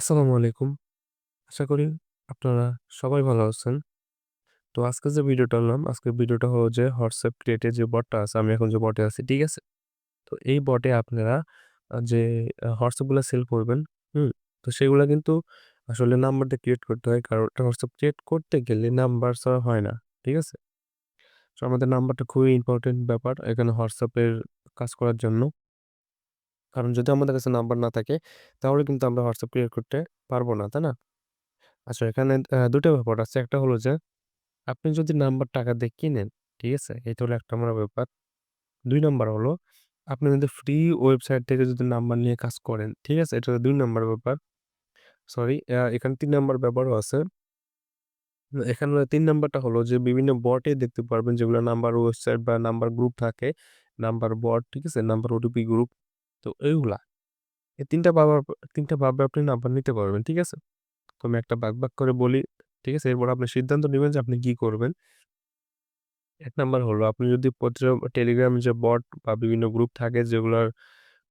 আসসালামু আলাইকুম। আশা করি আপনারা সবাই ভালো আছেন। তো আজকে যে ভিডিওটা আনলাম, আজকের ভিডিওটা হলো যে WhatsApp ক্রিয়েটের যে বটটা আছে, আমি এখন যে বটে আছি, ঠিক আছে? তো এই বটে আপনারা যে WhatsApp গুলা সেল করবেন, হুম? তো সেগুলা কিন্তু আসলে নাম্বার দিয়ে ক্রিয়েট করতে হয়। কারণ একটা WhatsApp ক্রিয়েট করতে গেলে নাম্বার ছাড়া হয় না। ঠিক আছে? সো আমাদের নাম্বারটা খুবই ইম্পোর্টেন্ট ব্যাপার এখানে WhatsApp এর কাজ করার জন্য। কারণ যদি আমাদের কাছে নাম্বার না থাকে তাহলে কিন্তু আমরা WhatsApp ক্রিয়েট করতে পারব না, তাই না? আচ্ছা এখানে ২ টা ব্যাপার আছে। একটা হলো যে আপনি যদি নাম্বার টাকা দিয়ে কিনেন, ঠিক আছে? এটা হলো ১ নম্বর ব্যাপার। ২ নাম্বার হলো আপনি যদি ফ্রি ওয়েবসাইট থেকে যদি নাম্বার নিয়ে কাজ করেন, ঠিক আছে? এটা হলো ২ নাম্বার ব্যাপার। সরি এখানে ৩ নাম্বার ব্যাপারও আছে। এখানে ৩ নাম্বারটা হলো যে বিভিন্ন বটে দেখতে পারবেন যেগুলো নাম্বার ওয়েবসাইট বা নাম্বার গ্রুপ থাকে। নাম্বার বট, ঠিক আছে? Number OTP group. তো এইগুলা। এই ৩ টা ভাবে আপনি নাম্বার নিতে পারবেন, ঠিক আছে? তো আমি একটা ভাগ করে বলি, ঠিক আছে? এরপর আপনি সিদ্ধান্ত নিবেন যে আপনি কি করবেন। ১ নাম্বার হলো আপনি যদি টেলিগ্রাম যে বট বা বিভিন্ন গ্রুপ থাকে যেগুলার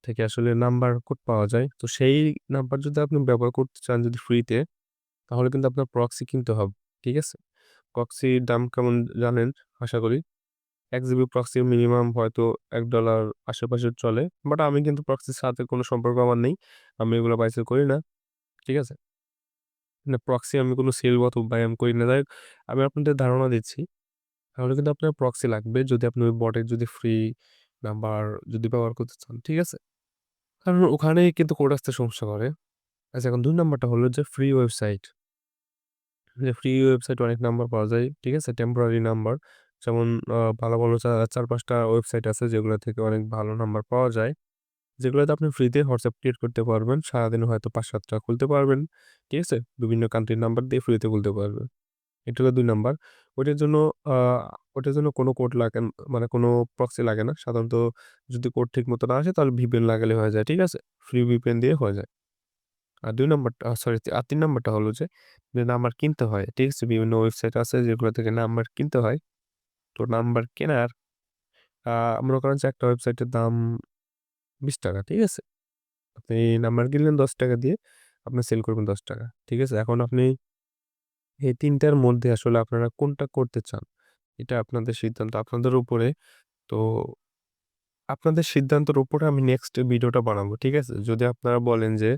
থেকে আসলে নাম্বার কোড পাওয়া যায়। তো সেই নাম্বার যদি আপনি ব্যবহার করতে চান যদি ফ্রিতে, তাহলে কিন্তু আপনার প্রক্সি কিনতে হবে। ঠিক আছে? প্রক্সির দাম কেমন জানেন আশা করি। ১ জিবি প্রক্সি মিনিমাম হয়তো $১ আশেপাশে চলে। বাট আমি কিন্তু প্রক্সির সাথে কোনো সম্পর্ক আমার নেই। আমি এগুলো বাই-সেল করি না। ঠিক আছে? মানে প্রক্সি আমি কোনো সেল অথবা বাই আমি করি না। যাই হোক আমি আপনাদের ধারণা দিচ্ছি। তাহলে কিন্তু আপনার প্রক্সি লাগবে যদি আপনি ওই বটের যদি ফ্রি নাম্বার যদি ব্যবহার করতে চান। ঠিক আছে? কারণ ওখানেই কিন্তু কোড আসতে সমস্যা করে। আচ্ছা এখন ২ নাম্বারটা হলো যে ফ্রি ওয়েবসাইট। যে ফ্রি ওয়েবসাইটে অনেক নাম্বার পাওয়া যায়। ঠিক আছে? Temporary number. যেমন ভালো ৪-৫ টা ওয়েবসাইট আছে যেগুলো থেকে অনেক ভালো নাম্বার পাওয়া যায়। যেগুলোতে আপনি ফ্রিতে WhatsApp ক্রিয়েট করতে পারবেন। সারাদিনে হয়তো ৫-৭ টা খুলতে পারবেন। ঠিক আছে? বিভিন্ন কান্ট্রির নাম্বার দিয়ে ফ্রিতে খুলতে পারবেন। এটা হলো ২ নাম্বার। ওইটার জন্য আ ওটার জন্য কোনো কোড লাগে মানে কোনো প্রক্সি লাগে না। সাধারণত যদি কোড ঠিক মতো না আসে তাহলে VPN লাগালে হয়ে যায়। ঠিক আছে? ফ্রি VPN দিয়ে হয়ে যায়। আর ২ নাম্বারটা সরি ৩ নাম্বারটা হলো যে নাম্বার কিনতে হয়। ঠিক আছে? বিভিন্ন ওয়েবসাইট আছে যেগুলো থেকে নাম্বার কিনতে হয়। তো নাম্বার কেনার আ মনে করেন যে একটা ওয়েবসাইটের দাম ৳২০ ঠিক আছে? আপনি নাম্বার কিনলেন ৳১০ দিয়ে, আপনি সেল করবেন ৳১০ ঠিক আছে? এখন আপনি এই ৩ টার মধ্যে আসলে আপনারা কোনটা করতে চান? এটা আপনাদের সিদ্ধান্ত, আপনাদের উপরে। তো আপনাদের সিদ্ধান্তের উপরে আমি নেক্সট ভিডিওটা বানাবো। ঠিক আছে? যদি আপনারা বলেন যে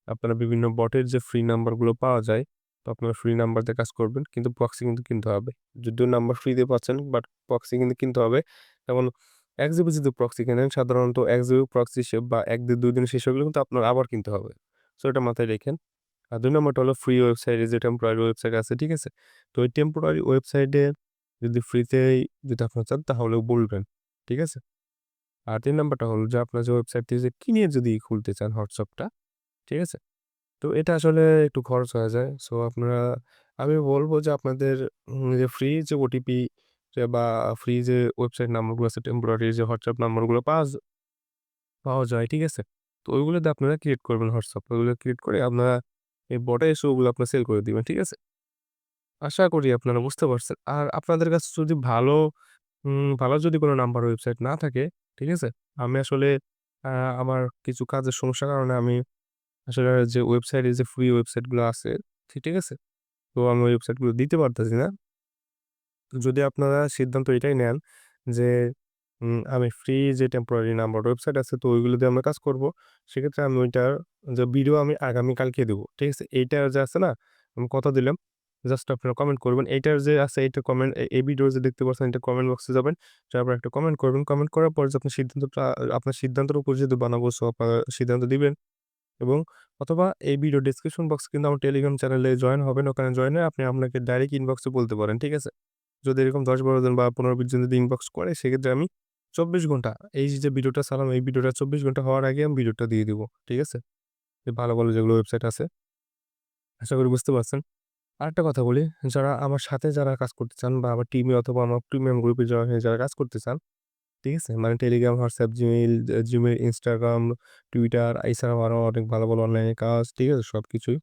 আপনারা বিভিন্ন বটের যে ফ্রি নাম্বারগুলো পাওয়া যায়, তো আপনারা ফ্রি নাম্বার দিয়ে কাজ করবেন। কিন্তু প্রক্সি কিন্তু কিনতে হবে। যদিও নাম্বার ফ্রিতে পাচ্ছেন বাট প্রক্সি কিন্তু কিনতে হবে। যেমন ১ জিবি যদি প্রক্সি কেনেন সাধারণত ১ জিবি প্রক্সি বা ১ দিন ২ দিন শেষ হয়ে গেলে কিন্তু আপনার আবার কিনতে হবে। সো এটা মাথায় রেখেন। আর ২ নাম্বারটা হলো ফ্রি ওয়েবসাইটে যে টেম্পোরারি ওয়েবসাইট আছে, ঠিক আছে? তো ওই টেম্পোরারি ওয়েবসাইটে যদি ফ্রিতেই যদি আপনারা চান তাহলে বলবেন। ঠিক আছে? আর ৩ নাম্বারটা হলো যে আপনার যে ওয়েবসাইট থেকে যে কিনে যদি খুলতে চান হোয়াটসঅ্যাপটা, ঠিক আছে? তো এটা আসলে একটু খরচ হয়ে যায়। সো আপনারা আমি বলব যে আপনাদের যে ফ্রি যে ওটিপি বা ফ্রি যে ওয়েবসাইট নাম্বারগুলো আছে টেম্পোরারি যে হোয়াটসঅ্যাপ নাম্বারগুলো পাওয়া যায়, ঠিক আছে? তো ওইগুলো দিয়ে আপনারা ক্রিয়েট করবেন হোয়াটসঅ্যাপ। ওইগুলো ক্রিয়েট করে আপনারা এই বটে এসে ওগুলো আপনারা সেল করে দিবেন, ঠিক আছে? আশা করি আপনারা বুঝতে পারছেন। আর আপনাদের কাছে যদি ভালো যদি কোনো নাম্বার ওয়েবসাইট না থাকে, ঠিক আছে? আমি আসলে আ আমার কিছু কাজের সমস্যার কারণে আমি আসলে যে ওয়েবসাইটে যে ফ্রি ওয়েবসাইট গুলো আছে, ঠিক আছে? তো আমি ওই ওয়েবসাইট গুলো দিতে পারতেছি না। তো যদি আপনারা সিদ্ধান্ত এটাই নেন যে আমি ফ্রি যে টেম্পোরারি নাম্বার ওয়েবসাইট আছে তো ওইগুলো দিয়ে আমরা কাজ করব। সেক্ষেত্রে আমি ওইটার যে ভিডিও আমি আগামীকালকে দেব। ঠিক আছে? এইটার যে আছে না? আমি কথা দিলাম। জাস্ট আপনারা কমেন্ট করবেন। এইটার যে আছে এইটা কমেন্ট এই ভিডিও যে দেখতে পাচ্ছেন এটা কমেন্ট বক্সে যাবেন। যাওয়ার পর একটা কমেন্ট করবেন। কমেন্ট করার পর যে আপনার সিদ্ধান্তের উপর যেহেতু বানাবো সো আপনারা সিদ্ধান্ত দিবেন। এবং অথবা এই ভিডিও ডেসক্রিপশন বক্সে কিন্তু আমার টেলিগ্রাম চ্যানেলে জয়েন হবেন। ওখানে জয়েন হয়ে আপনি আপনাকে ডাইরেক্ট ইনবক্সে বলতে পারেন। ঠিক আছে? যদি এরকম ১০-১২ জন বা ১৫-২০ জন যদি ইনবক্স করে সেক্ষেত্রে আমি ২৪ ঘন্টা এই যে ভিডিওটা ছাড়লাম এই ভিডিওটা ২৪ ঘন্টা হওয়ার আগে আমি ভিডিওটা দিয়ে দিব। ঠিক আছে? যে ভালো যেগুলো ওয়েবসাইট আছে। আশা করি বুঝতে পারছেন। আরেকটা কথা বলি, যারা আমার সাথে যারা কাজ করতে চান বা আমার টিমে অথবা আমার প্রিমিয়াম গ্রুপে জয়েন হয়ে যারা কাজ করতে চান, ঠিক আছে? মানে Telegram, WhatsApp, Gmail, Instagram, Twitter এছাড়াও আরো অনেক ভালো অনলাইনে কাজ, ঠিক আছে? সবকিছুই।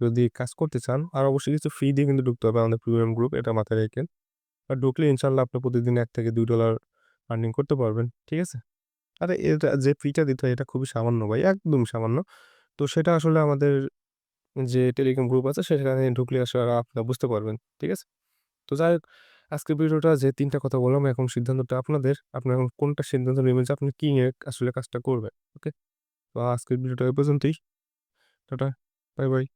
যদি কাজ করতে চান আর অবশ্যই কিছু ফি দিয়ে কিন্তু ঢুকতে হবে আমাদের প্রিমিয়াম গ্রুপ এটা মাথায় রাখেন। আর ঢুকলে ইনশাআল্লাহ আপনি প্রতিদিন $১ থেকে $২ আর্নিং করতে পারবেন। ঠিক আছে? আরে এটা যে ফিটা দিতে হয় এটা খুবই সামান্য ভাই, একদম সামান্য। তো সেটা আসলে আমাদের যে টেলিগ্রাম গ্রুপ আছে সেখানে ঢুকলে আসলে আপনারা বুঝতে পারবেন। ঠিক আছে? তো যাই হোক, আজকের ভিডিওটা যে ৩ টা কথা বললাম এখন সিদ্ধান্তটা আপনাদের। আপনারা এখন কোনটা সিদ্ধান্ত নিবেন যে আপনি কি নিয়ে আসলে কাজটা করবেন। ওকে? তো আজকের ভিডিওটা এই পর্যন্তই। টাটা। Bye, by.